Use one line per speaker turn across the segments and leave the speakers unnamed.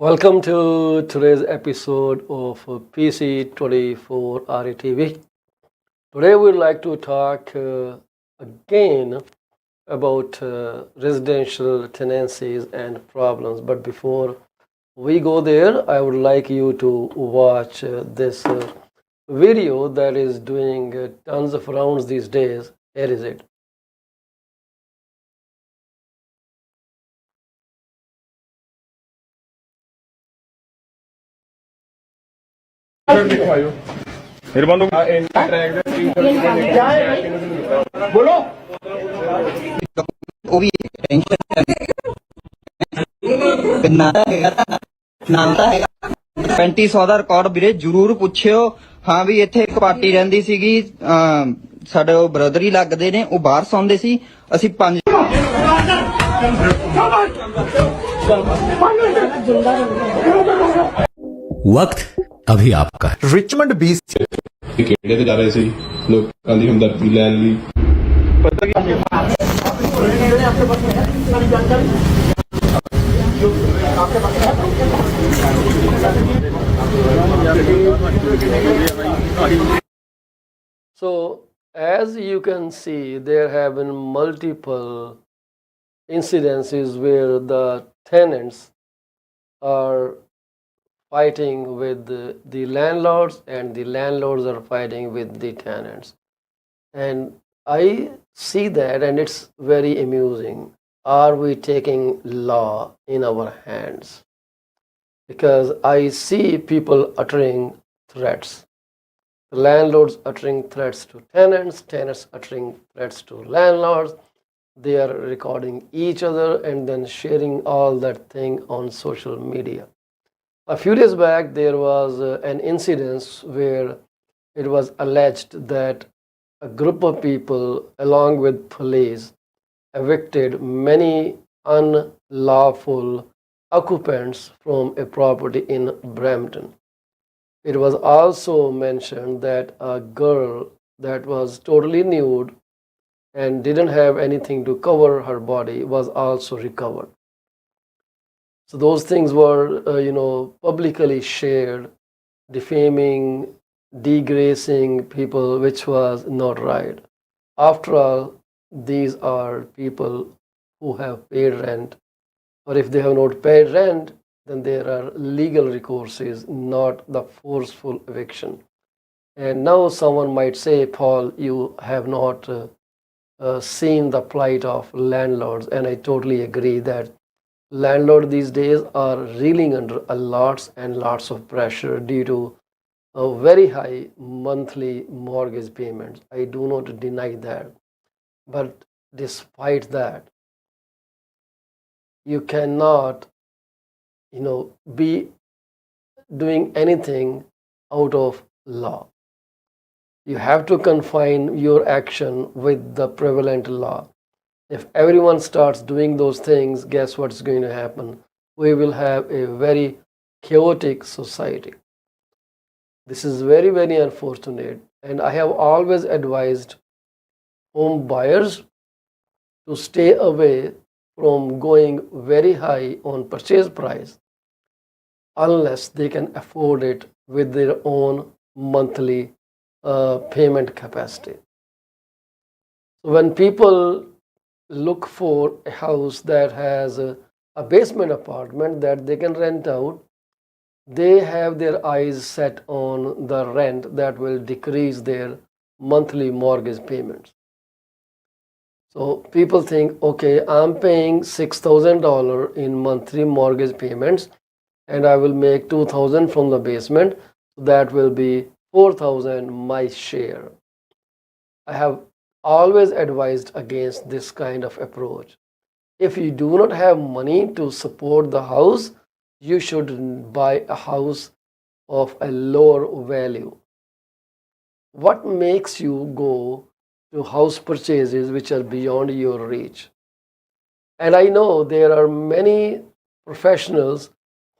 Welcome to today's episode of PC24 RETV. Today we'd like to talk again about residential tenancies and problems. But before we go there, I would like you to watch this video that is doing tons of rounds these days. Here is it.
फिर बंद बोलो ਉਹ ਵੀ ਨਾਤਾ ਹੈਗਾ 3500 ਦਾ record ਵੀਰੇ ਜਰੂਰ ਪੁੱਛਿਓ। ਹਾਂ ਵੀ ਇੱਥੇ ਇੱਕ ਪਾਰਟੀ ਰਹਿੰਦੀ ਸੀਗੀ, ਸਾਡੇ ਉਹ ਬ੍ਰਦਰ ਹੀ ਲੱਗਦੇ ਨੇ, ਉਹ ਬਾਹਰ ਸੌਂਦੇ ਸੀ। ਅਸੀਂ 5
वक्त अभी आपका है।
ਰਿਚਮੰਡ ਬੀਚ
ਕਿਹੜੇ ਤੇ ਜਾ ਰਹੇ ਸੀ ਲੋਕਾਂ ਦੀ ਹਮਦਰਦੀ ਲੈਣ ਲਈ। ਪਤਾ ਕੀ
So, as you can see, there have been multiple incidences where the tenants are fighting with the landlords and the landlords are fighting with the tenants. And I see that and it's very amusing. Are we taking law in our hands? Because I see people uttering threats. The landlords uttering threats to tenants, tenants uttering threats to landlords. They are recording each other and then sharing all that thing on social media. A few days back, there was an incident where it was alleged that a group of people, along with police, evicted many unlawful occupants from a property in Brampton. It was also mentioned that a girl that was totally nude and didn't have anything to cover her body was also recovered. So those things were, publicly shared, defaming, degracing people, which was not right. After all, these are people who have paid rent, or if they have not paid rent, then there are legal recourses, not the forceful eviction. And now someone might say, Paul, you have not seen the plight of landlords, and I totally agree that landlords these days are reeling under a lots and lots of pressure due to very high monthly mortgage payments. I do not deny that. But despite that, you cannot, be doing anything out of law. You have to confine your action with the prevalent law. If everyone starts doing those things, guess what's going to happen? We will have a very chaotic society. This is very, very unfortunate. And I have always advised home buyers to stay away from going very high on purchase price unless they can afford it with their own monthly payment capacity. So when people look for a house that has a basement apartment that they can rent out, they have their eyes set on the rent that will decrease their monthly mortgage payments. So people think, okay, I'm paying $6,000 in monthly mortgage payments and I will make $2,000 from the basement. So that will be $4,000 my share. I have always advised against this kind of approach. If you do not have money to support the house, you should buy a house of a lower value. What makes you go to house purchases which are beyond your reach? And I know there are many professionals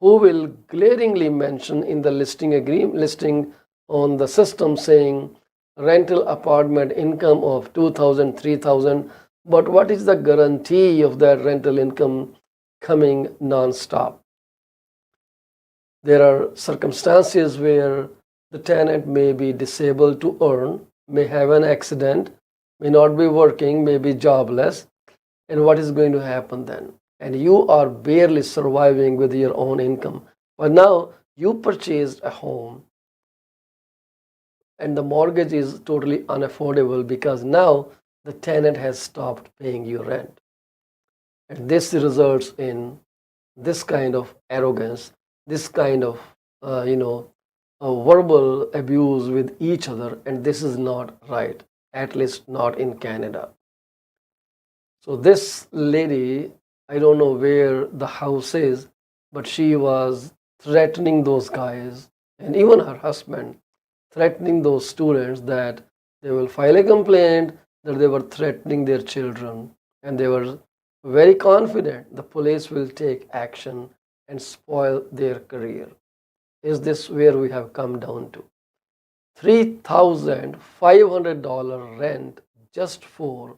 who will glaringly mention in the listing on the system saying rental apartment income of 2,000, 3,000. But what is the guarantee of that rental income coming non-stop? There are circumstances where the tenant may be disabled to earn, may have an accident, may not be working, may be jobless. And what is going to happen then? And you are barely surviving with your own income. But now you purchased a home and the mortgage is totally unaffordable because now the tenant has stopped paying you rent. And this results in this kind of arrogance, this kind of, verbal abuse with each other. And this is not right, at least not in Canada. So this lady, I don't know where the house is, but she was threatening those guys and even her husband, threatening those students that they will file a complaint, that they were threatening their children, and they were very confident the police will take action and spoil their career. Is this where we have come down to? $3,500 rent just for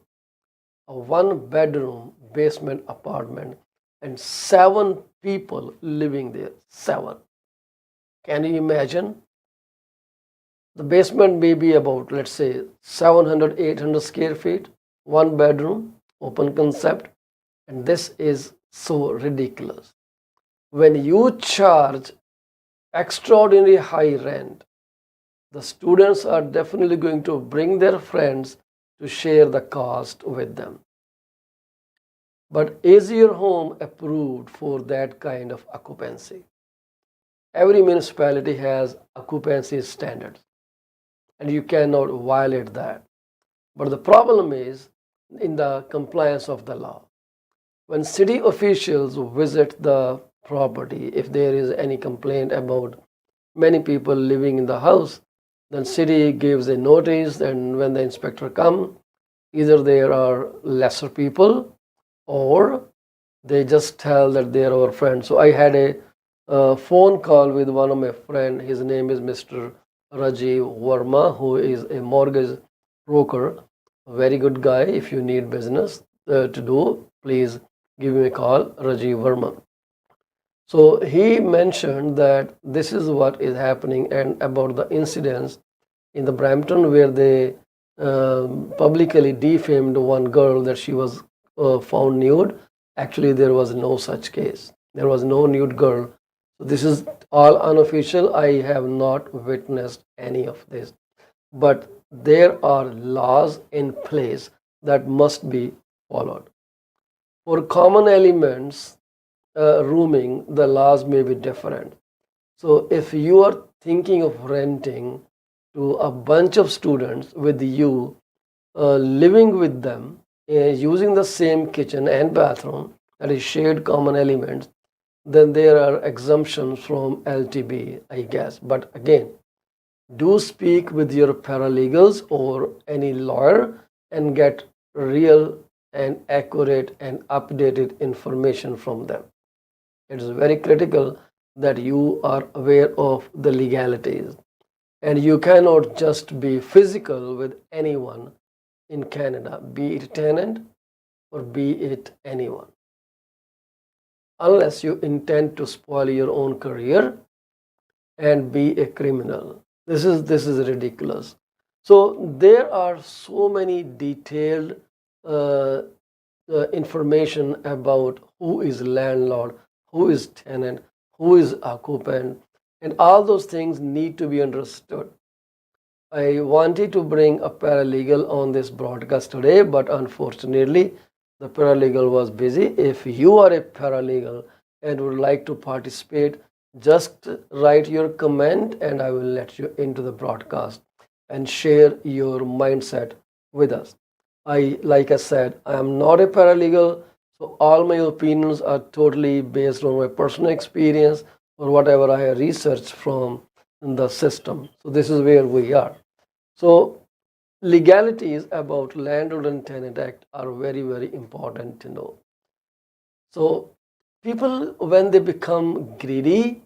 a one bedroom basement apartment and 7 people living there. 7. Can you imagine? The basement may be about, let's say, 700, 800 square feet, one bedroom, open concept, and this is so ridiculous. When you charge extraordinary high rent, the students are definitely going to bring their friends to share the cost with them. But is your home approved for that kind of occupancy? Every municipality has occupancy standards and you cannot violate that. But the problem is in the compliance of the law. When city officials visit the property, if there is any complaint about many people living in the house, then city gives a notice, and when the inspector comes, either there are lesser people or they just tell that they are our friends. So I had a phone call with one of my friends. His name is Mr. Rajiv Verma, who is a mortgage broker. A very good guy. If you need business to do, please give me a call, Rajiv Verma. So he mentioned that this is what is happening and about the incidents in the Brampton where they publicly defamed one girl that she was found nude. Actually, there was no such case. There was no nude girl. So this is all unofficial. I have not witnessed any of this. But there are laws in place that must be followed. For common elements, rooming, the laws may be different. So if you are thinking of renting to a bunch of students with you, living with them, using the same kitchen and bathroom, that is shared common elements, then there are exemptions from LTB, I guess. But again, do speak with your paralegals or any lawyer and get real and accurate and updated information from them. It is very critical that you are aware of the legalities, and you cannot just be physical with anyone in Canada, be it tenant or be it anyone, unless you intend to spoil your own career and be a criminal. This is ridiculous. So there are so many detailed information about who is landlord, who is tenant, who is occupant, and all those things need to be understood. I wanted to bring a paralegal on this broadcast today, but unfortunately, the paralegal was busy. If you are a paralegal and would like to participate, just write your comment and I will let you into the broadcast and share your mindset with us. Like I said, I am not a paralegal, so all my opinions are totally based on my personal experience or whatever I have researched from the system. So this is where we are. So legalities about Landlord and Tenant Act are very, very important to know. So people, when they become greedy,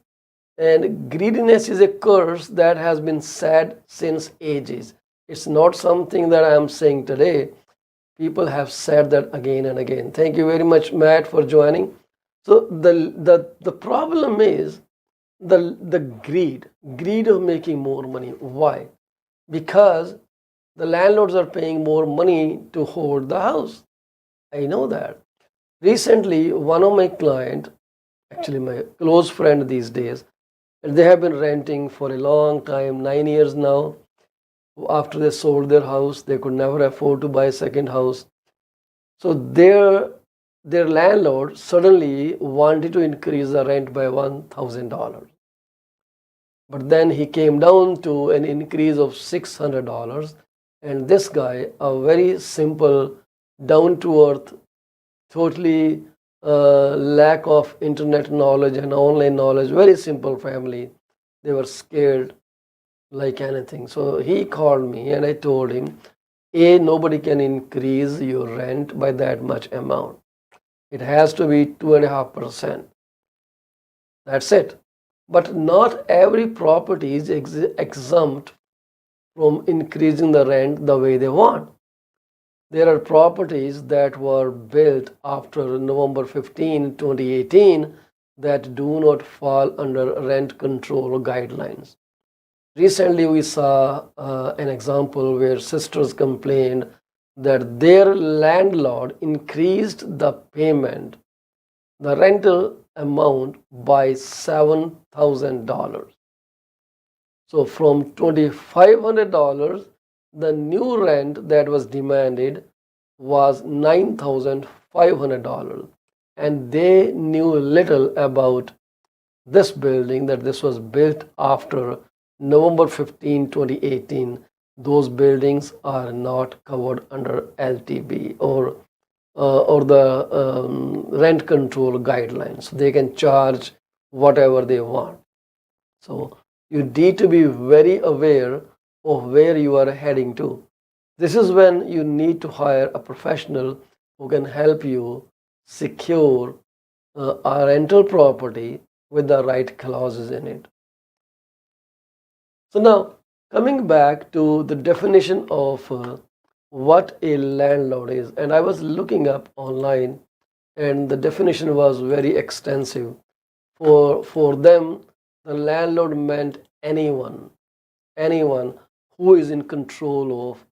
and greediness is a curse that has been said since ages. It's not something that I am saying today. People have said that again and again. Thank you very much, Matt, for joining. So the problem is the greed of making more money. Why? Because the landlords are paying more money to hold the house. I know that. Recently, one of my client, actually my close friend these days, and they have been renting for a long time, 9 years now. After they sold their house, they could never afford to buy a second house. So their landlord suddenly wanted to increase the rent by $1,000. But then he came down to an increase of $600. And this guy, a very simple, down to earth, totally lack of internet knowledge and online knowledge, very simple family. They were scared like anything. So he called me and I told him, A, nobody can increase your rent by that much amount. It has to be 2.5%. That's it. But not every property is exempt from increasing the rent the way they want. There are properties that were built after November 15, 2018 that do not fall under rent control guidelines. Recently, we saw an example where sisters complained that their landlord increased the payment, the rental amount, by $7,000. So from $2,500, the new rent that was demanded was $9,500. And they knew little about this building, that this was built after November 15, 2018. Those buildings are not covered under LTB or the rent control guidelines. They can charge whatever they want. So you need to be very aware of where you are heading to. This is when you need to hire a professional who can help you secure a rental property with the right clauses in it. So now, coming back to the definition of what a landlord is, and I was looking up online, and the definition was very extensive. For them, the landlord meant anyone who is in control of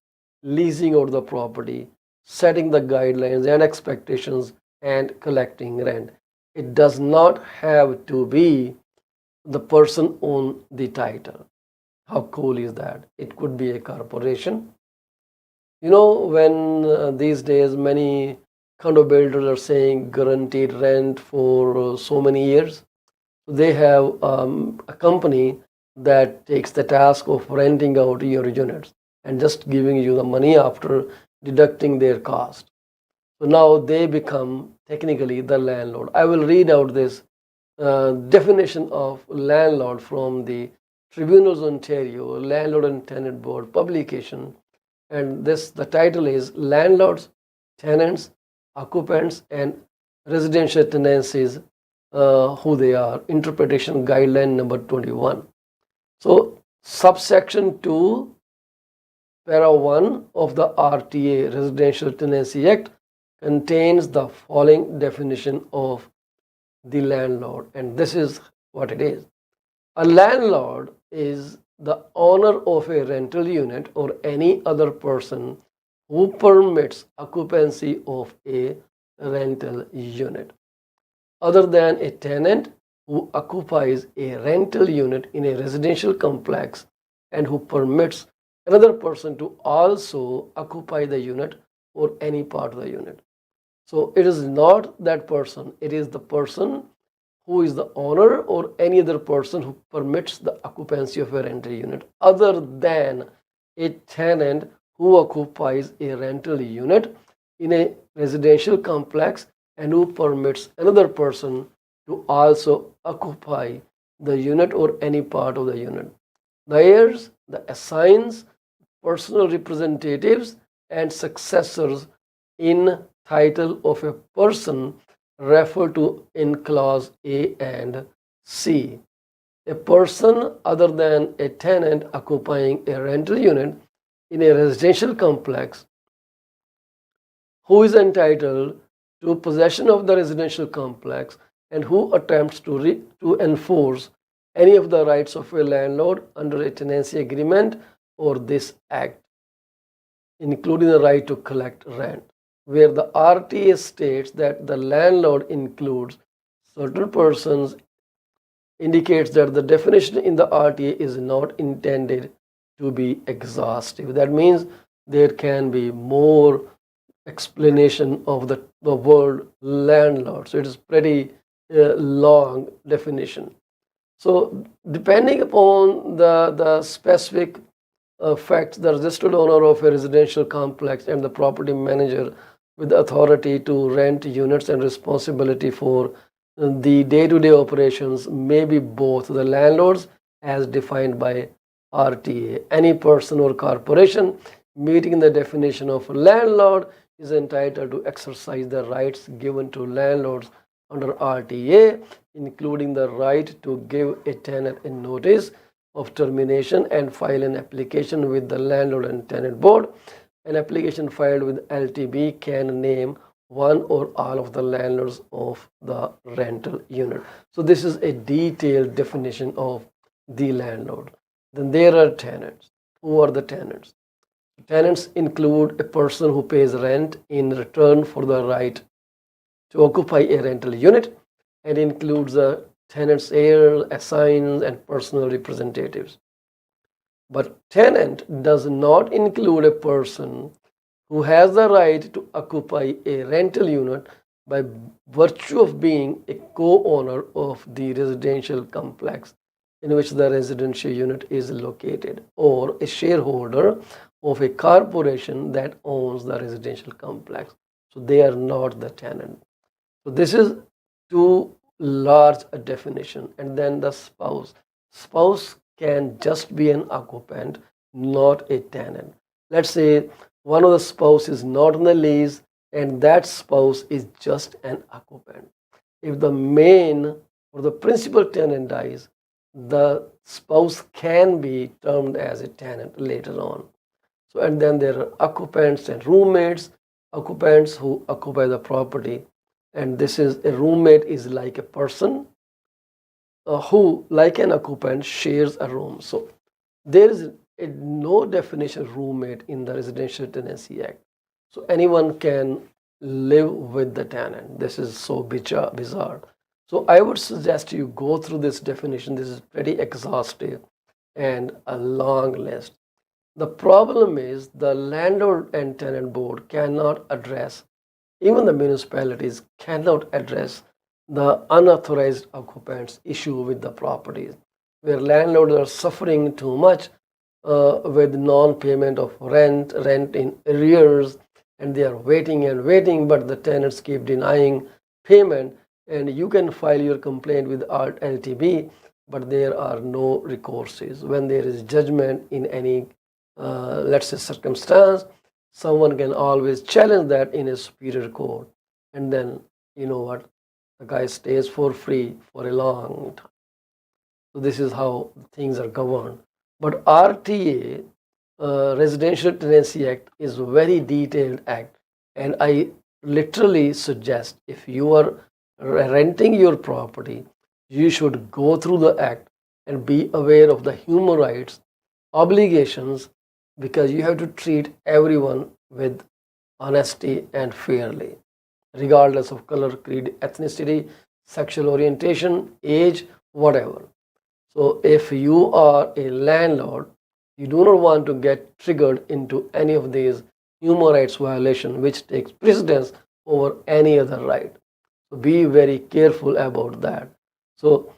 leasing out the property, setting the guidelines and expectations, and collecting rent. It does not have to be the person on the title. How cool is that? It could be a corporation. When these days many condo builders are saying guaranteed rent for so many years, they have a company that takes the task of renting out your units and just giving you the money after deducting their cost. So now they become technically the landlord. I will read out this definition of landlord from the Tribunals Ontario Landlord and Tenant Board publication, and the title is Landlords, Tenants, Occupants, and Residential Tenancies, who they are. Interpretation guideline number 21. So subsection 2, para 1 of the RTA, Residential Tenancy Act, contains the following definition of the landlord, and this is what it is. A landlord is the owner of a rental unit or any other person who permits occupancy of a rental unit, other than a tenant who occupies a rental unit in a residential complex and who permits another person to also occupy the unit or any part of the unit. So it is not that person, it is the person who is the owner or any other person who permits the occupancy of a rental unit, other than a tenant who occupies a rental unit in a residential complex and who permits another person to also occupy the unit or any part of the unit. The heirs, the assigns, personal representatives, and successors in title of a person referred to in clause A and C. A person other than a tenant occupying a rental unit in a residential complex who is entitled to possession of the residential complex and who attempts to enforce any of the rights of a landlord under a tenancy agreement or this act, including the right to collect rent, where the RTA states that the landlord includes certain persons, indicates that the definition in the RTA is not intended to be exhaustive. That means there can be more explanation of the word landlord. So it is pretty long definition. So depending upon the specific facts, the registered owner of a residential complex and the property manager with the authority to rent units and responsibility for the day-to-day operations may be both the landlords as defined by RTA. Any person or corporation meeting the definition of landlord is entitled to exercise the rights given to landlords under RTA, including the right to give a tenant a notice of termination and file an application with the landlord and tenant board. An application filed with LTB can name one or all of the landlords of the rental unit. So this is a detailed definition of the landlord. Then there are tenants. Who are the tenants? Tenants include a person who pays rent in return for the right to occupy a rental unit, and includes the tenant's heirs, assigns, and personal representatives. But tenant does not include a person who has the right to occupy a rental unit by virtue of being a co-owner of the residential complex in which the residential unit is located, or a shareholder of a corporation that owns the residential complex. So they are not the tenant. So this is too large a definition. And then the spouse. Spouse can just be an occupant, not a tenant. Let's say one of the spouse is not on the lease and that spouse is just an occupant. If the main or the principal tenant dies, the spouse can be termed as a tenant later on. So, and then there are occupants and roommates, occupants who occupy the property. And this is a roommate is like a person who, like an occupant, shares a room. So there is no definition of roommate in the Residential Tenancy Act. So anyone can live with the tenant. This is so bizarre. So I would suggest you go through this definition. This is pretty exhaustive and a long list. The problem is the landlord and tenant board cannot address, even the municipalities cannot address the unauthorized occupants issue with the properties, where landlords are suffering too much with non-payment of rent in arrears, and they are waiting and waiting, but the tenants keep denying payment, and you can file your complaint with LTB, but there are no recourses. When there is judgment in any, let's say, circumstance, someone can always challenge that in a superior court, and then you know what, the guy stays for free for a long time. So this is how things are governed. But RTA, Residential Tenancy Act, is a very detailed act, and I literally suggest if you are renting your property, you should go through the act and be aware of the human rights obligations, because you have to treat everyone with honesty and fairly, regardless of color, creed, ethnicity, sexual orientation, age, whatever. So if you are a landlord, you do not want to get triggered into any of these human rights violation which takes precedence over any other right. So be very careful about that. So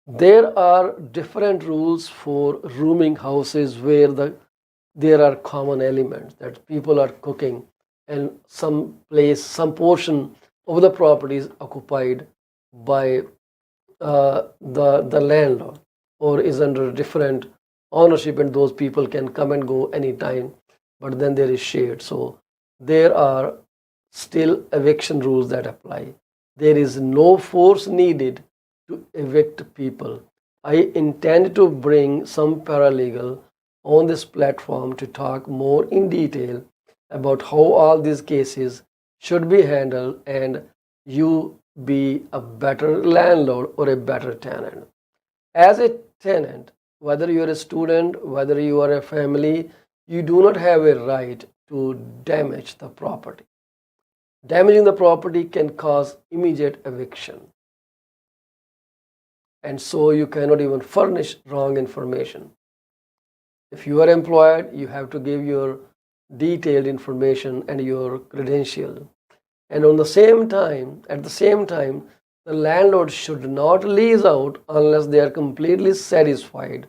there are different rules for rooming houses where there are common elements that people are cooking, and some portion of the property is occupied by the landlord or is under different ownership, and those people can come and go anytime, but then there is shared. So there are still eviction rules that apply. There is no force needed to evict people. I intend to bring some paralegal on this platform to talk more in detail about how all these cases should be handled and you be a better landlord or a better tenant. As a tenant, whether you are a student, whether you are a family, you do not have a right to damage the property. Damaging the property can cause immediate eviction. And so you cannot even furnish wrong information. If you are employed, you have to give your detailed information and your credential. And at the same time, the landlord should not lease out unless they are completely satisfied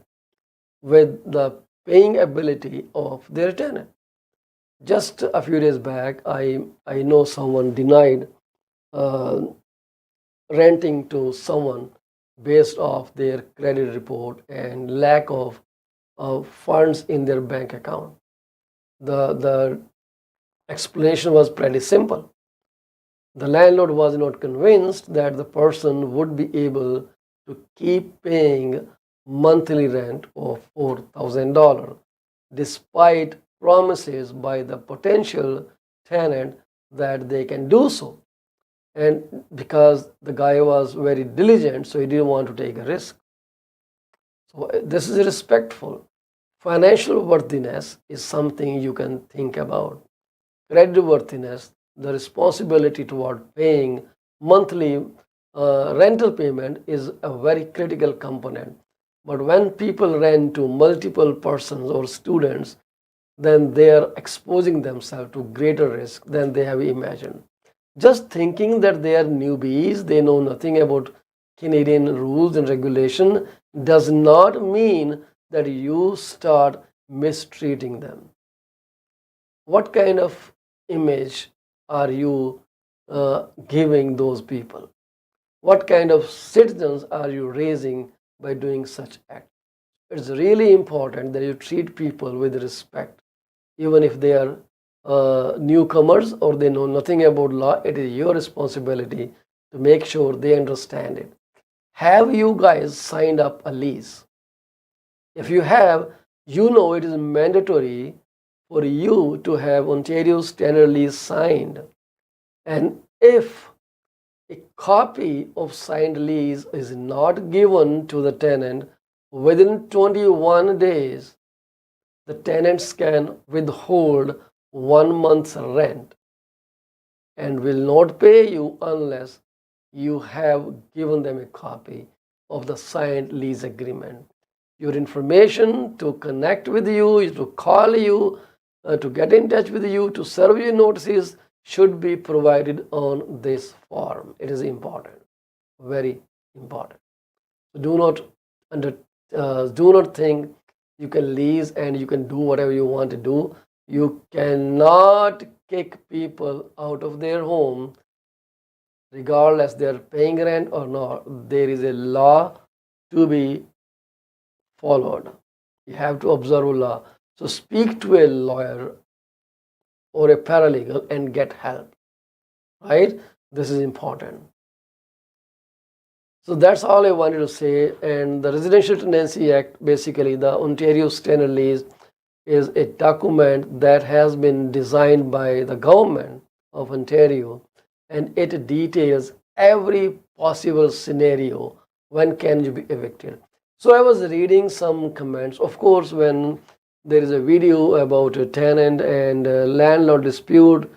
with the paying ability of their tenant. Just a few days back, I know someone denied uh, renting to someone based off their credit report and lack of funds in their bank account. The explanation was pretty simple. The landlord was not convinced that the person would be able to keep paying monthly rent of $4,000 despite promises by the potential tenant that they can do so. And because the guy was very diligent, so he didn't want to take a risk. So this is respectful. Financial worthiness is something you can think about. Credit worthiness, the responsibility toward paying monthly rental payment is a very critical component. But when people rent to multiple persons or students, then they are exposing themselves to greater risk than they have imagined. Just thinking that they are newbies, they know nothing about Canadian rules and regulation, does not mean that you start mistreating them. What kind of image are you giving those people? What kind of citizens are you raising by doing such act? It's really important that you treat people with respect, even if they are newcomers or they know nothing about law. It is your responsibility to make sure they understand it. Have you guys signed up a lease? If you have, you know it is mandatory for you to have Ontario standard lease signed. And if a copy of signed lease is not given to the tenant within 21 days, the tenants can withhold 1 month's rent and will not pay you unless you have given them a copy of the signed lease agreement. Your information to connect with you, to call you, to get in touch with you, to serve you notices should be provided on this form. It is important, very important. Do not think you can lease and you can do whatever you want to do. You cannot kick people out of their home regardless they are paying rent or not. There is a law to be followed. You have to observe law. So speak to a lawyer or a paralegal and get help. Right? This is important. So that's all I wanted to say. And the Residential Tenancy Act, basically the Ontario Standard Lease, is a document that has been designed by the government of Ontario, and it details every possible scenario when can you be evicted. So I was reading some comments. Of course, when there is a video about a tenant and a landlord dispute,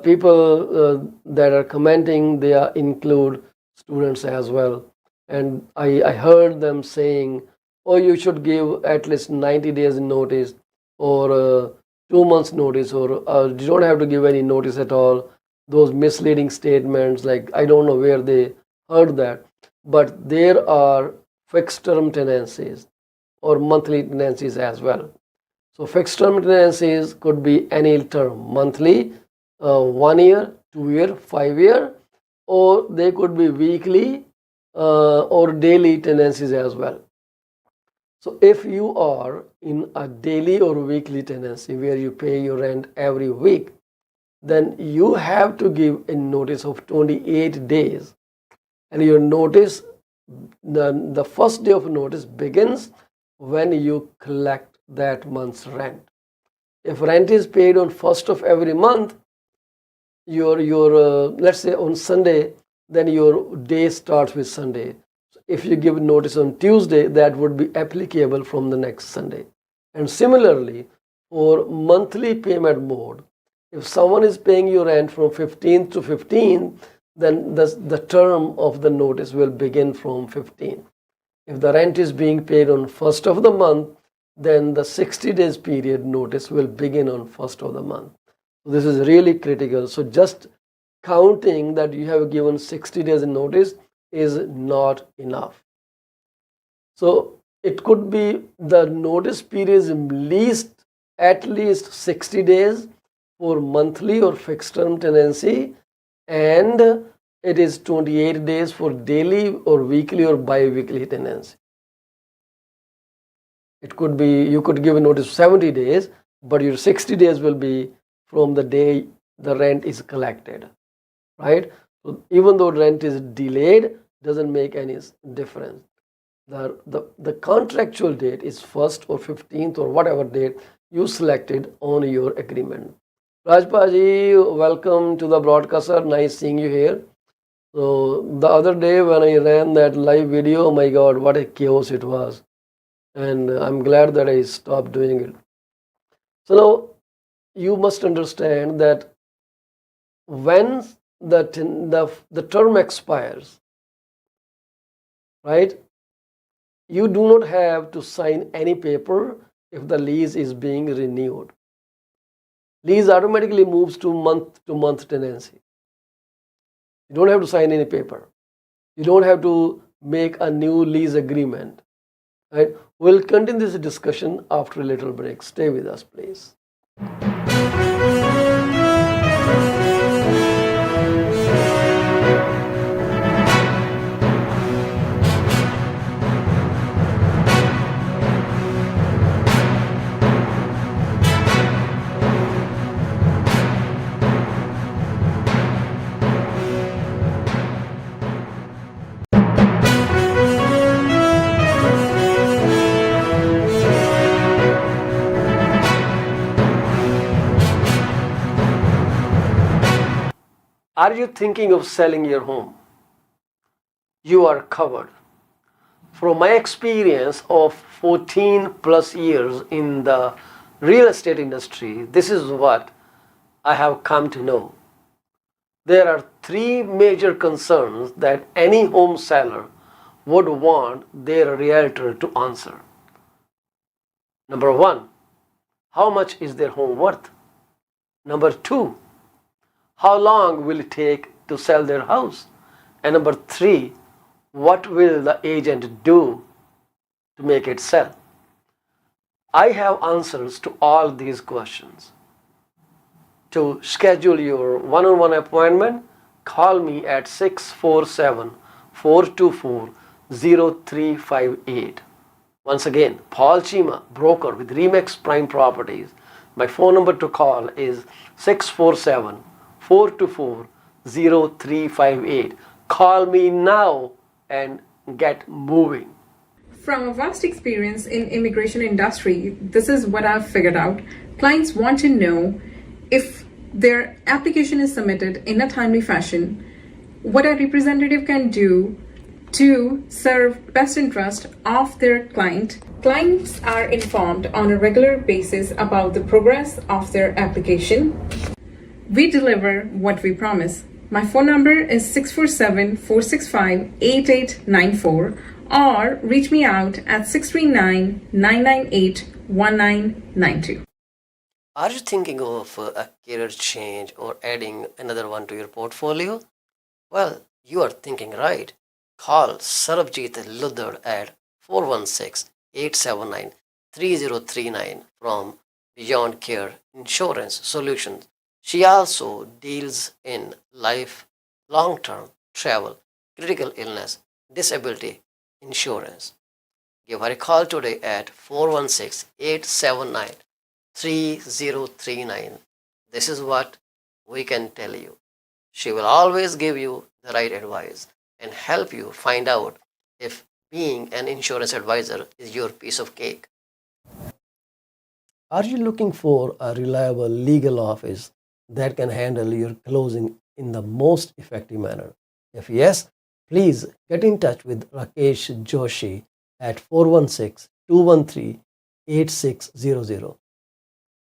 people that are commenting, they include students as well. And I heard them saying, oh, you should give at least 90 days notice or 2 months notice, or you don't have to give any notice at all. Those misleading statements, like I don't know where they heard that, but there are fixed term tenancies or monthly tenancies as well. So fixed term tenancies could be any term, monthly, 1 year, 2 year, 5 year, or they could be weekly or daily tenancies as well. So if you are in a daily or weekly tenancy where you pay your rent every week, then you have to give a notice of 28 days. And your notice, the first day of notice begins when you collect that month's rent. If rent is paid on first of every month, your let's say on Sunday, then your day starts with Sunday. if you give notice on Tuesday, that would be applicable from the next Sunday. And similarly, for monthly payment mode, if someone is paying you rent from 15th to 15th, then the term of the notice will begin from 15th. If the rent is being paid on 1st of the month, then the 60 days period notice will begin on 1st of the month. So this is really critical. So just counting that you have given 60 days notice is not enough. So it could be the notice period is at least 60 days for monthly or fixed term tenancy, and it is 28 days for daily or weekly or bi-weekly tenancy. It could be, you could give a notice 70 days, but your 60 days will be from the day the rent is collected, right? So even though rent is delayed, doesn't make any difference. The contractual date is 1st or 15th or whatever date you selected on your agreement. Rajpaji, welcome to the broadcast, sir. Nice seeing you here. So the other day when I ran that live video, oh my God, what a chaos it was. And I'm glad that I stopped doing it. So now you must understand that when the term expires, right, you do not have to sign any paper if the lease is being renewed. Lease automatically moves to month tenancy. You don't have to sign any paper. You don't have to make a new lease agreement. Right? We'll continue this discussion after a little break. Stay with us, please. Are you thinking of selling your home? You are covered. From my experience of 14 plus years in the real estate industry, this is what I have come to know. There are three major concerns that any home seller would want their realtor to answer. Number one, how much is their home worth? Number two, how long will it take to sell their house? And number three, what will the agent do to make it sell? I have answers to all these questions. To schedule your one-on-one appointment, call me at 647-424-0358. Once again, Paul Chima, broker with Remax Prime Properties. My phone number to call is 647-424-0358. Call me now and get moving.
From a vast experience in immigration industry, this is what I've figured out. Clients want to know if their application is submitted in a timely fashion, what a representative can do to serve best interest of their client. Clients are informed on a regular basis about the progress of their application. We deliver what we promise. My phone number is 647-465-8894 or reach me out at 639-998-1992.
Are you thinking of a career change or adding another one to your portfolio? Well, you are thinking right. Call Sarabjit Luddar at 416-879-3039 from Beyond Care Insurance Solutions. She also deals in life, long-term, travel, critical illness, disability insurance. Give her a call today at 416-879-3039. This is what we can tell you. She will always give you the right advice and help you find out if being an insurance advisor is your piece of cake. Are you looking for a reliable legal office that can handle your closing in the most effective manner? If yes, please get in touch with Rakesh Joshi at 416-213-8600.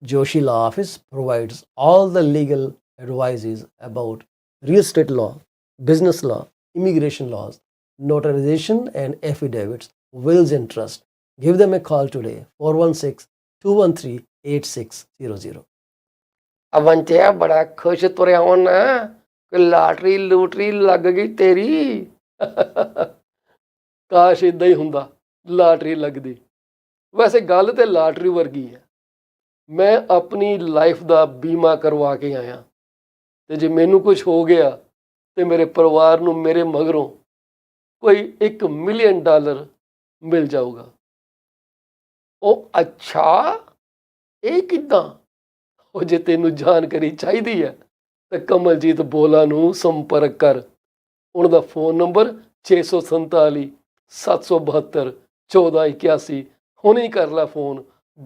Joshi Law Office provides all the legal advices about real estate law, business law, immigration laws, notarization and affidavits, wills and trust. Give them a call today, 416-213-8600. ਅਵੰਤਿਆ ਬੜਾ ਖੁਸ਼ ਤੁਰਿਆ ਹੋਣਾ ਕਿ lottery ਲੂਟਰੀ ਲੱਗ ਗਈ ਤੇਰੀ। ਕਾਸ਼ ਇਦਾਂ ਹੀ ਹੁੰਦਾ, ਲਾਟਰੀ ਲੱਗਦੀ। ਵੈਸੇ ਗੱਲ ਤੇ ਲਾਟਰੀ ਵਰਗੀ ਹੈ। ਮੈਂ ਆਪਣੀ ਲਾਈਫ ਦਾ ਬੀਮਾ ਕਰਵਾ ਕੇ ਆਇਆ, ਤੇ ਜੇ ਮੈਨੂੰ ਕੁਝ ਹੋ ਗਿਆ ਤੇ ਮੇਰੇ ਪਰਿਵਾਰ ਨੂੰ ਮੇਰੇ ਮਗਰੋਂ ਕੋਈ $1 ਮਿਲੀਅਨ ਮਿਲ ਜਾਊਗਾ। ਉਹ ਅੱਛਾ, ਇਹ ਕਿੱਦਾਂ? ਉਹ ਜੇ ਤੈਨੂੰ ਜਾਣਕਾਰੀ ਚਾਹੀਦੀ ਹੈ ਤਾਂ ਕਮਲਜੀਤ ਬੋਲਾ ਨੂੰ ਸੰਪਰਕ ਕਰ। ਉਹਨਾਂ ਦਾ ਫੋਨ ਨੰਬਰ 647 772 1481। ਹੁਣੇ ਹੀ ਕਰ ਲੈ ਫੋਨ,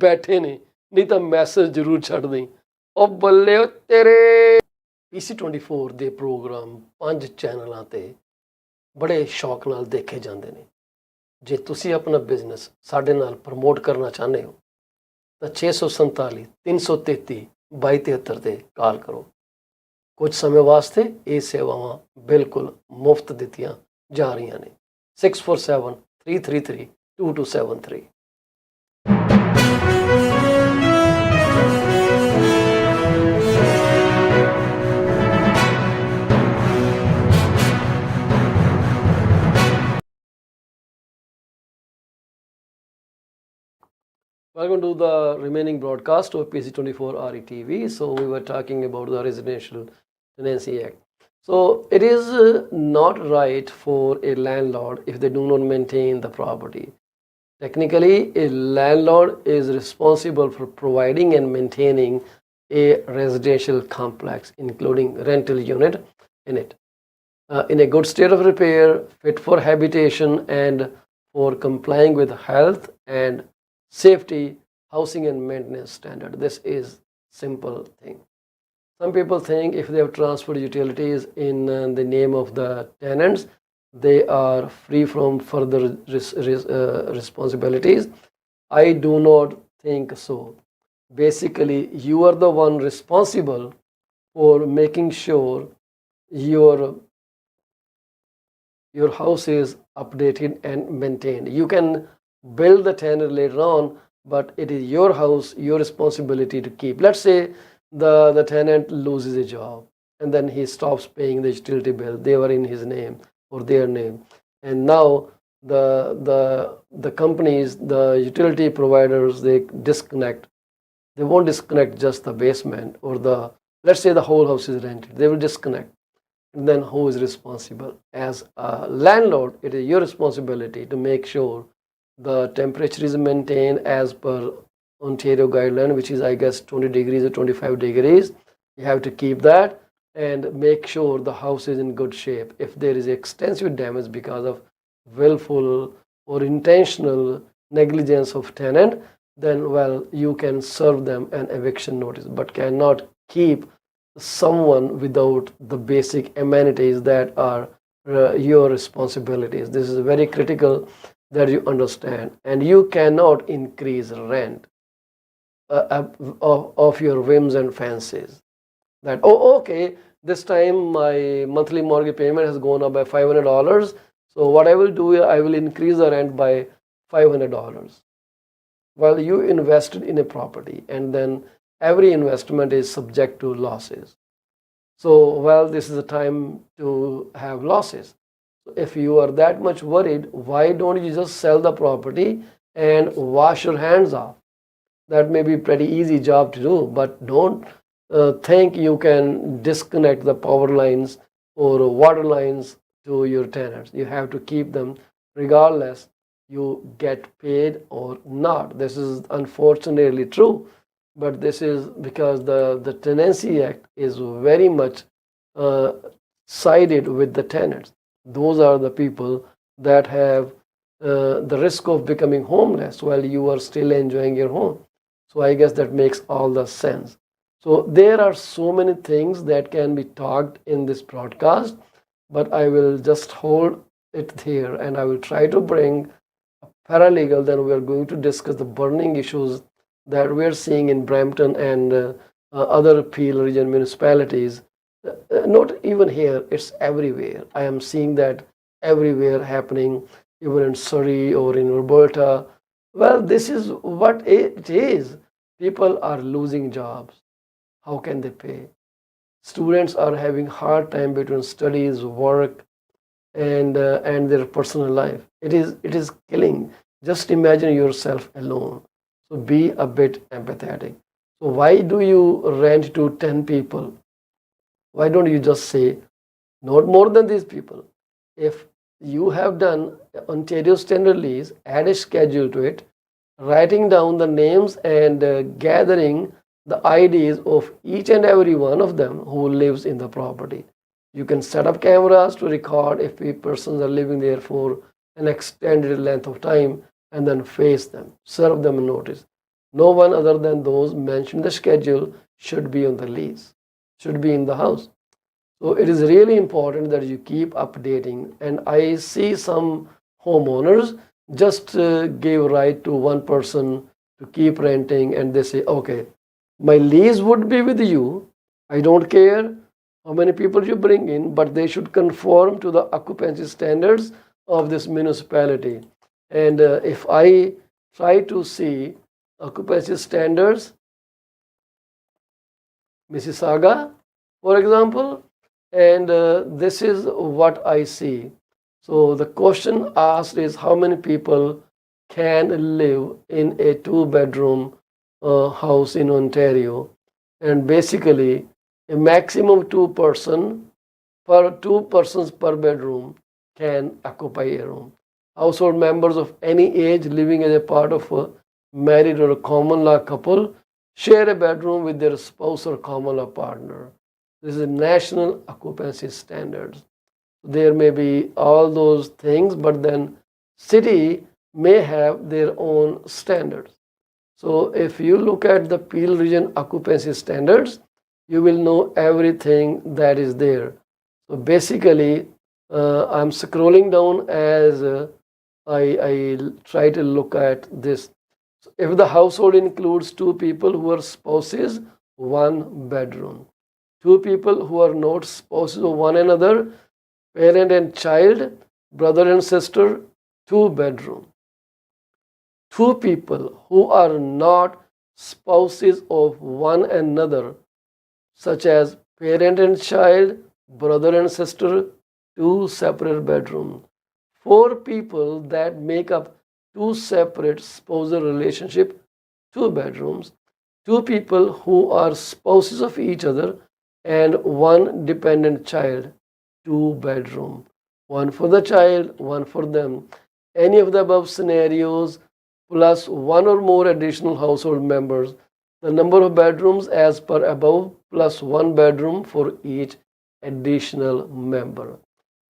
ਬੈਠੇ ਨੇ, ਨਹੀਂ ਤਾਂ ਮੈਸੇਜ ਜ਼ਰੂਰ ਛੱਡ ਦੇਂ। ਉਹ ਬੱਲੇ ਉਹ ਤੇਰੇ। PC24 ਦੇ ਪ੍ਰੋਗਰਾਮ 5 ਚੈਨਲਾਂ ਤੇ ਬੜੇ ਸ਼ੌਕ ਨਾਲ ਦੇਖੇ ਜਾਂਦੇ ਨੇ। ਜੇ ਤੁਸੀਂ ਆਪਣਾ ਬਿਜ਼ਨਸ ਸਾਡੇ ਨਾਲ ਪ੍ਰਮੋਟ ਕਰਨਾ ਚਾਹੁੰਦੇ ਹੋ ਤਾਂ 647 333 2273 ਤੇ ਕਾਲ ਕਰੋ। ਕੁਝ ਸਮੇਂ ਵਾਸਤੇ ਇਹ ਸੇਵਾਵਾਂ ਬਿਲਕੁਲ ਮੁਫਤ ਦਿੱਤੀਆਂ ਜਾ ਰਹੀਆਂ ਨੇ। 6473332273। Welcome to the remaining broadcast of PC24 RETV. So we were talking about the Residential Tenancy Act. So it is not right for a landlord if they do not maintain the property. Technically, a landlord is responsible for providing and maintaining a residential complex, including rental unit in it, in a good state of repair, fit for habitation, and for complying with health and safety, housing and maintenance standard. This is simple thing. Some people think if they have transferred utilities in the name of the tenants, they are free from further responsibilities. I do not think so. Basically, you are the one responsible for making sure your house is updated and maintained. You can build the tenant later on, but it is your house, your responsibility to keep. Let's say the tenant loses a job and then he stops paying the utility bill. They were in his name or their name, and now the companies, the utility providers, they disconnect. They won't disconnect just the basement or let's say the whole house is rented. They will disconnect. And then who is responsible? As a landlord, it is your responsibility to make sure the temperature is maintained as per Ontario guideline, which is I guess 20 degrees or 25 degrees. You have to keep that and make sure the house is in good shape. If there is extensive damage because of willful or intentional negligence of tenant, then well, you can serve them an eviction notice, but cannot keep someone without the basic amenities that are your responsibilities. This is very critical that you understand. And you cannot increase rent of your whims and fancies. That, oh, okay, this time my monthly mortgage payment has gone up by $500. So what I will do, I will increase the rent by $500. Well, you invested in a property, and then every investment is subject to losses. So, well, this is the time to have losses. If you are that much worried, why don't you just sell the property and wash your hands off? That may be a pretty easy job to do, but don't think you can disconnect the power lines or water lines to your tenants. You have to keep them regardless you get paid or not. This is unfortunately true, but this is because the Tenancy Act is very much sided with the tenants. Those are the people that have the risk of becoming homeless while you are still enjoying your home. So I guess that makes all the sense. So there are so many things that can be talked in this broadcast, but I will just hold it here, and I will try to bring a paralegal. Then we are going to discuss the burning issues that we are seeing in Brampton and other Peel region municipalities. Not even here, it's everywhere. I am seeing that everywhere happening, even in Surrey or in Alberta. Well, this is what it is. People are losing jobs. How can they pay? Students are having hard time between studies, work, and their personal life. It is killing. Just imagine yourself alone. So be a bit empathetic. So why do you rent to 10 people? Why don't you just say not more than these people? If you have done Ontario standard lease, add a schedule to it, writing down the names and gathering the IDs of each and every one of them who lives in the property. You can set up cameras to record if persons are living there for an extended length of time and then face them, serve them a notice. No one other than those mentioned in the schedule should be on the lease, should be in the house. So it is really important that you keep updating. And I see some homeowners just give right to one person to keep renting, and they say, okay, my lease would be with you. I don't care how many people you bring in, but they should conform to the occupancy standards of this municipality. And if I try to see occupancy standards, Mississauga, for example, and this is what I see. So the question asked is how many people can live in a two-bedroom house in Ontario, and basically a maximum two persons per bedroom can occupy a room. Household members of any age living as a part of a married or a common law couple share a bedroom with their spouse or common law partner. This is national occupancy standards. There may be all those things, but then city may have their own standards. So if you look at the Peel region occupancy standards, you will know everything that is there. So basically, I'm scrolling down as I try to look at this. So if the household includes two people who are spouses, one bedroom. Two people who are not spouses of one another, parent and child, brother and sister, two bedroom. Two people who are not spouses of one another, such as parent and child, brother and sister, two separate bedrooms. Four people that make up two separate spousal relationship, two bedrooms. Two people who are spouses of each other, and one dependent child, two bedroom. One for the child, one for them. Any of the above scenarios plus one or more additional household members, the number of bedrooms as per above plus one bedroom for each additional member.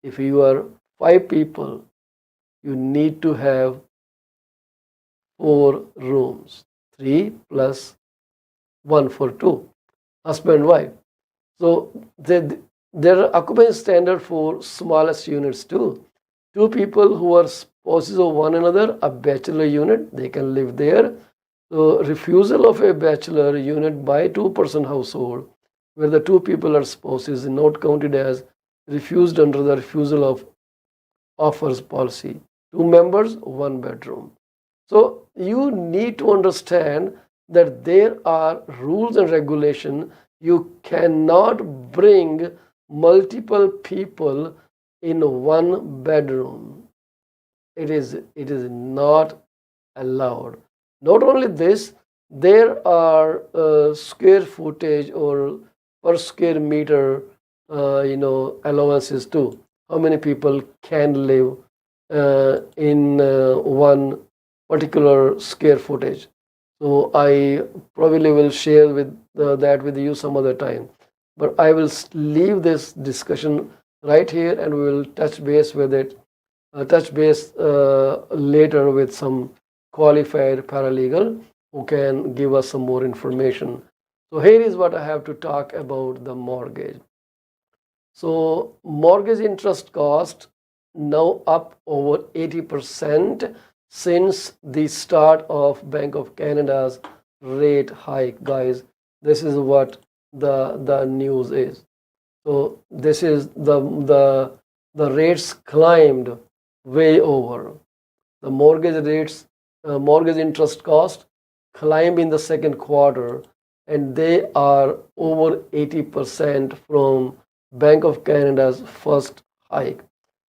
If you are five people, you need to have four rooms, three plus one for two, husband, wife. So there are occupancy standard for smallest units too. Two people who are spouses of one another, a bachelor unit, they can live there. So refusal of a bachelor unit by two-person household, where the two people are spouses, is not counted as refused under the refusal of offers policy. Two members, one bedroom. So you need to understand that there are rules and regulation. You cannot bring multiple people in one bedroom. It is not allowed. Not only this, there are square footage or per square meter allowances too. How many people can live in one particular square footage? So I probably will share that with you some other time. But I will leave this discussion right here, and we will touch base with it. Touch base later with some qualified paralegal who can give us some more information. So here is what I have to talk about: the mortgage. So mortgage interest cost now up over 80% since the start of Bank of Canada's rate hike. Guys, this is what the news is. So this is the rates climbed way over. The mortgage rates, mortgage interest cost climbed in the second quarter, and they are over 80% from Bank of Canada's first hike.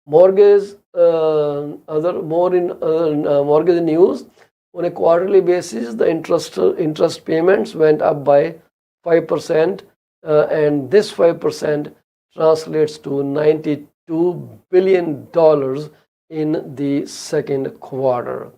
Mortgage, other more in mortgage news. On a quarterly basis, the interest payments went up by 5%, and this 5% translates to $92 billion in the second quarter.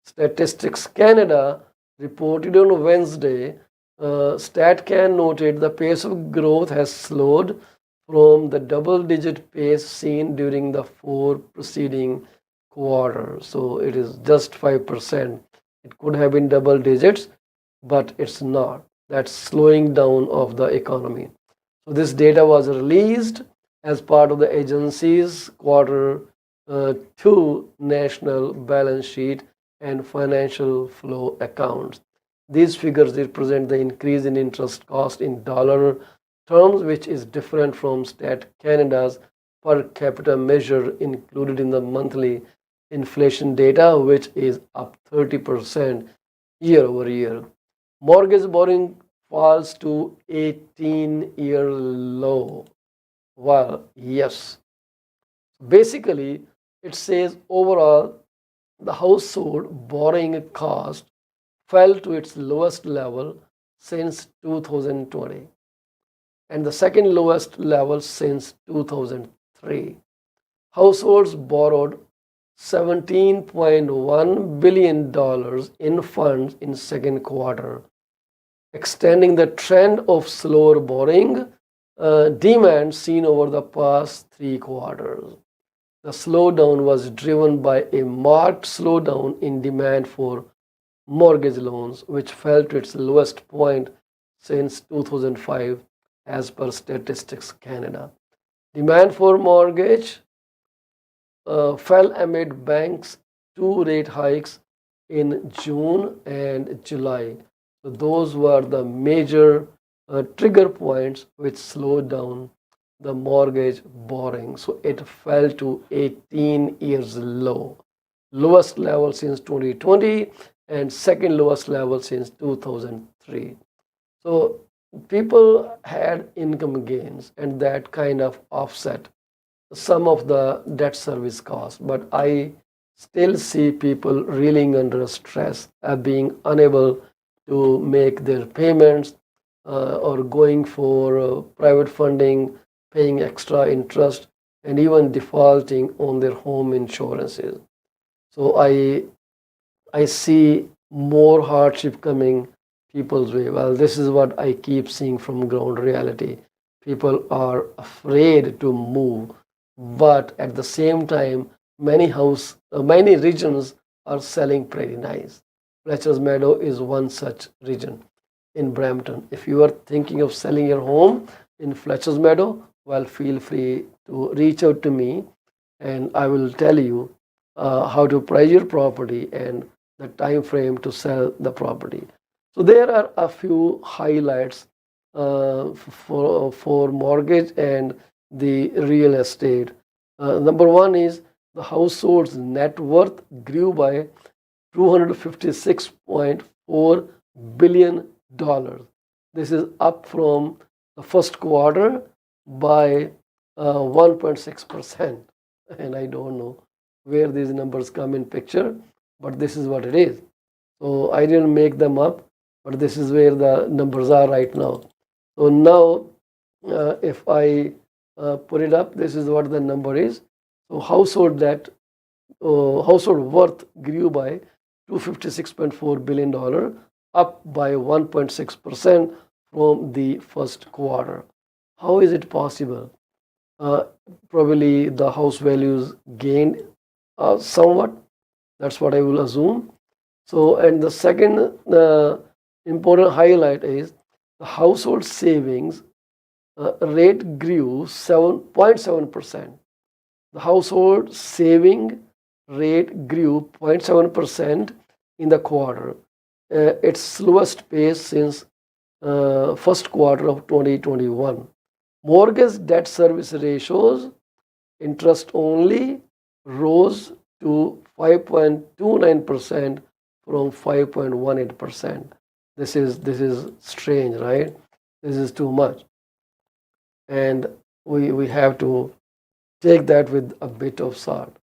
Statistics Canada reported on Wednesday. StatCan noted the pace of growth has slowed from the double-digit pace seen during the four preceding quarters. So it is just 5%. It could have been double digits, but it's not. That's slowing down of the economy. So this data was released as part of the agency's quarter two national balance sheet and financial flow accounts. These figures represent the increase in interest cost in dollar terms, which is different from Stat Canada's per capita measure included in the monthly inflation data, which is up 30% year over year. Mortgage borrowing falls to 18-year low. Well, yes. Basically, it says overall the household borrowing cost fell to its lowest level since 2020 and the second lowest level since 2003. Households borrowed $17.1 billion in funds in second quarter, extending the trend of slower borrowing demand seen over the past three quarters. The slowdown was driven by a marked slowdown in demand for mortgage loans, which fell to its lowest point since 2005 as per Statistics Canada. Demand for mortgage fell amid banks' two rate hikes in June and July. So those were the major trigger points which slowed down the mortgage borrowing. So it fell to 18 years low, lowest level since 2020 and second lowest level since 2003. So people had income gains and that kind of offset some of the debt service costs, but I still see people reeling under stress, being unable to make their payments or going for private funding, paying extra interest, and even defaulting on their home insurances. So I see more hardship coming people's way. Well, this is what I keep seeing from ground reality. People are afraid to move, but at the same time, many regions are selling pretty nice. Fletcher's Meadow is one such region in Brampton. If you are thinking of selling your home in Fletcher's Meadow, well, feel free to reach out to me and I will tell you how to price your property and the time frame to sell the property. So there are a few highlights for mortgage and the real estate. Number one is the household's net worth grew by $256.4 billion. This is up from the first quarter by 1.6%. And I don't know where these numbers come in picture, but this is what it is. So I didn't make them up, but this is where the numbers are right now. So now if I put it up, this is what the number is. So household worth grew by $256.4 billion, up by 1.6% from the first quarter. How is it possible? Probably the house values gained somewhat. That's what I will assume. So, and the second important highlight is the household savings rate grew 7.7%. The household saving rate grew 0.7% in the quarter, its slowest pace since first quarter of 2021. Mortgage debt service ratios, interest only, rose to 5.29% from 5.18%. This is strange, right? This is too much, and we have to take that with a bit of salt.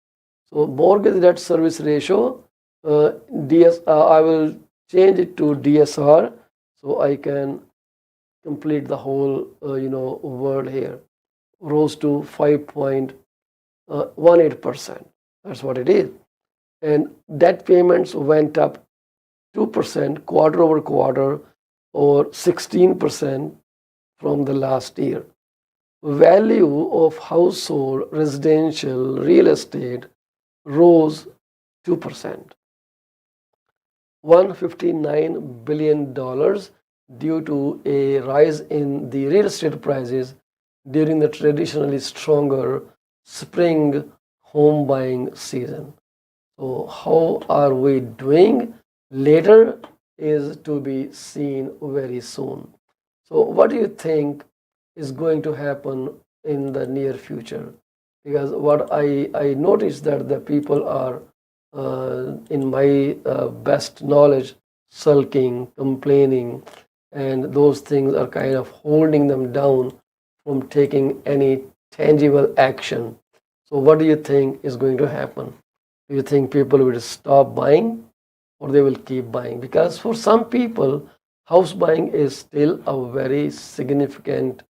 So mortgage debt service ratio, I will change it to DSR so I can complete the whole word here. Rose to 5.18%. That's what it is. And debt payments went up 2% quarter over quarter, or 16% from the last year. Value of household residential real estate rose 2%, $159 billion, due to a rise in the real estate prices during the traditionally stronger spring home buying season. So, how are we doing later is to be seen very soon. So, what do you think is going to happen in the near future? Because what I noticed that the people are, in my best knowledge, sulking, complaining, and those things are kind of holding them down from taking any tangible action. So, what do you think is going to happen? Do you think people will stop buying, or they will keep buying? Because for some people, house buying is still a very significant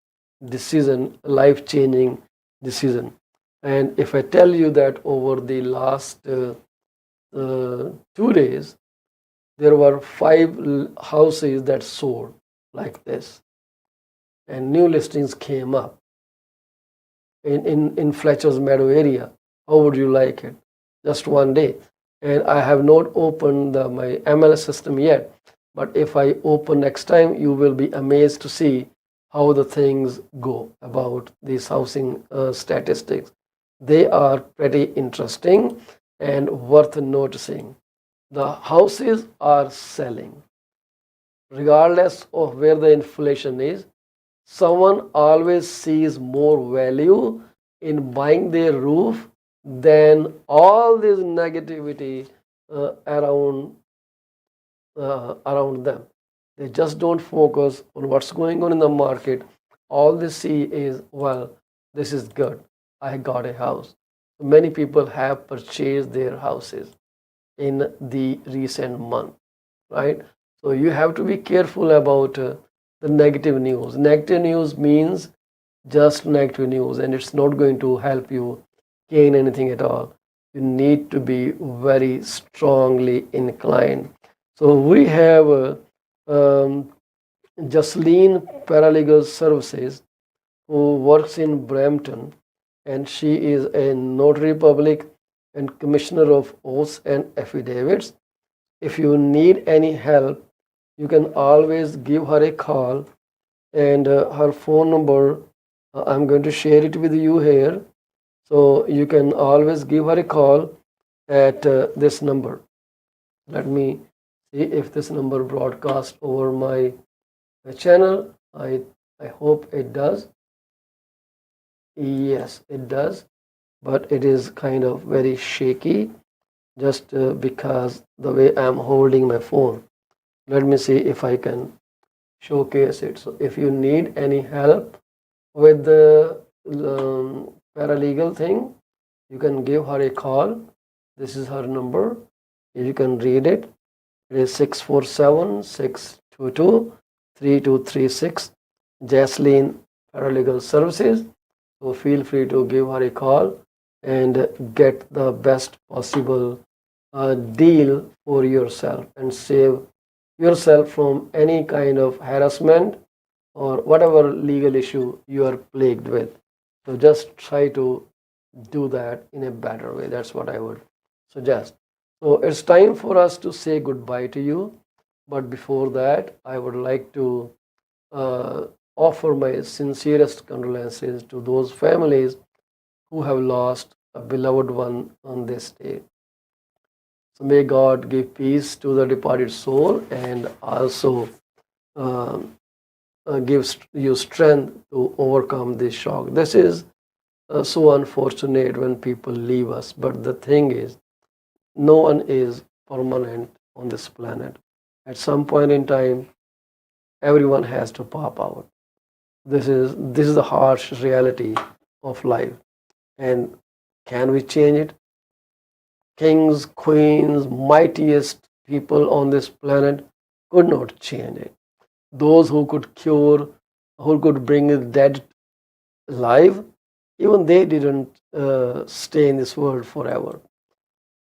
decision, life changing decision. And if I tell you that over the last 2 days, there were 5 houses that sold like this, and new listings came up in Fletcher's Meadow area. How would you like it? Just one day. And I have not opened my MLS system yet, but if I open next time, you will be amazed to see how the things go about these housing statistics. They are pretty interesting and worth noticing. The houses are selling regardless of where the inflation is. Someone always sees more value in buying their roof than all this negativity around them. They just don't focus on what's going on in the market. All they see is, well, this is good, I got a house. Many people have purchased their houses in the recent month, right? So you have to be careful about the negative news. Negative news means just negative news, and it's not going to help you gain anything at all. You need to be very strongly inclined. So we have Jasleen Paralegal Services, who works in Brampton, and she is a notary public and commissioner of oaths and affidavits. If you need any help, you can always give her a call, and her phone number, I'm going to share it with you here. So you can always give her a call at this number. Let me see if this number broadcasts over my channel. I hope it does. Yes, it does, but it is kind of very shaky, just because the way I'm holding my phone. Let me see if I can showcase it. So if you need any help with the paralegal thing, you can give her a call. This is her number. You can read it. It is 647-622-3236. Jasleen Paralegal Services. So feel free to give her a call and get the best possible deal for yourself and save yourself from any kind of harassment or whatever legal issue you are plagued with. So just try to do that in a better way. That's what I would suggest. So it's time for us to say goodbye to you. But before that, I would like to offer my sincerest condolences to those families who have lost a beloved one on this day. So may God give peace to the departed soul and also um, gives you strength to overcome this shock. This is so unfortunate when people leave us, but the thing is, no one is permanent on this planet. At some point in time, everyone has to pop out. This is the harsh reality of life. And can we change it? Kings, queens, mightiest people on this planet could not change it. Those who could cure, who could bring the dead alive, even they didn't stay in this world forever,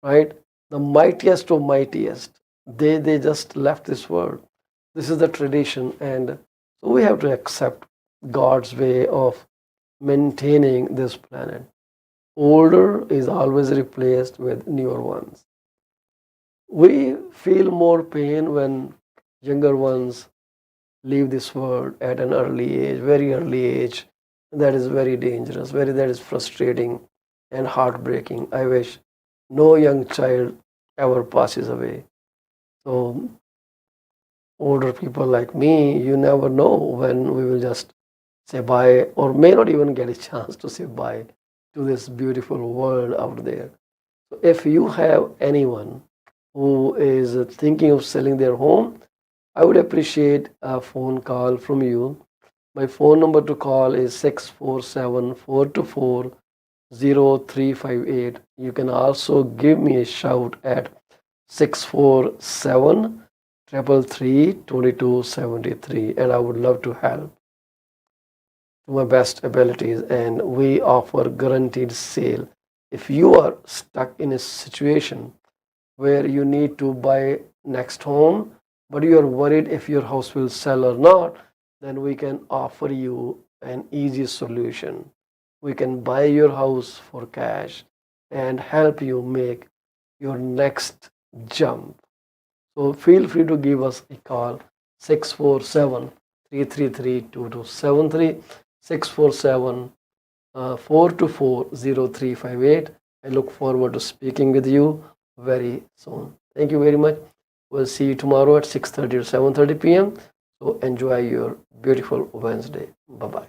right? The mightiest of mightiest, they just left this world. This is the tradition, and so we have to accept God's way of maintaining this planet. Older is always replaced with newer ones. We feel more pain when younger ones leave this world at an early age, very early age. That is very dangerous, that is frustrating and heartbreaking. I wish no young child ever passes away. So older people like me, you never know when we will just say bye or may not even get a chance to say bye to this beautiful world out there. So if you have anyone who is thinking of selling their home, I would appreciate a phone call from you. My phone number to call is 647-424-0358. You can also give me a shout at 647-333-2273, and I would love to help to my best abilities. And we offer guaranteed sale. If you are stuck in a situation where you need to buy next home, but you are worried if your house will sell or not, then we can offer you an easy solution. We can buy your house for cash and help you make your next jump. So feel free to give us a call, 647-333-2273, 647-424-0358. I look forward to speaking with you very soon. Thank you very much. We'll see you tomorrow at 6:30 or 7:30 p.m. So enjoy your beautiful Wednesday. Bye-bye.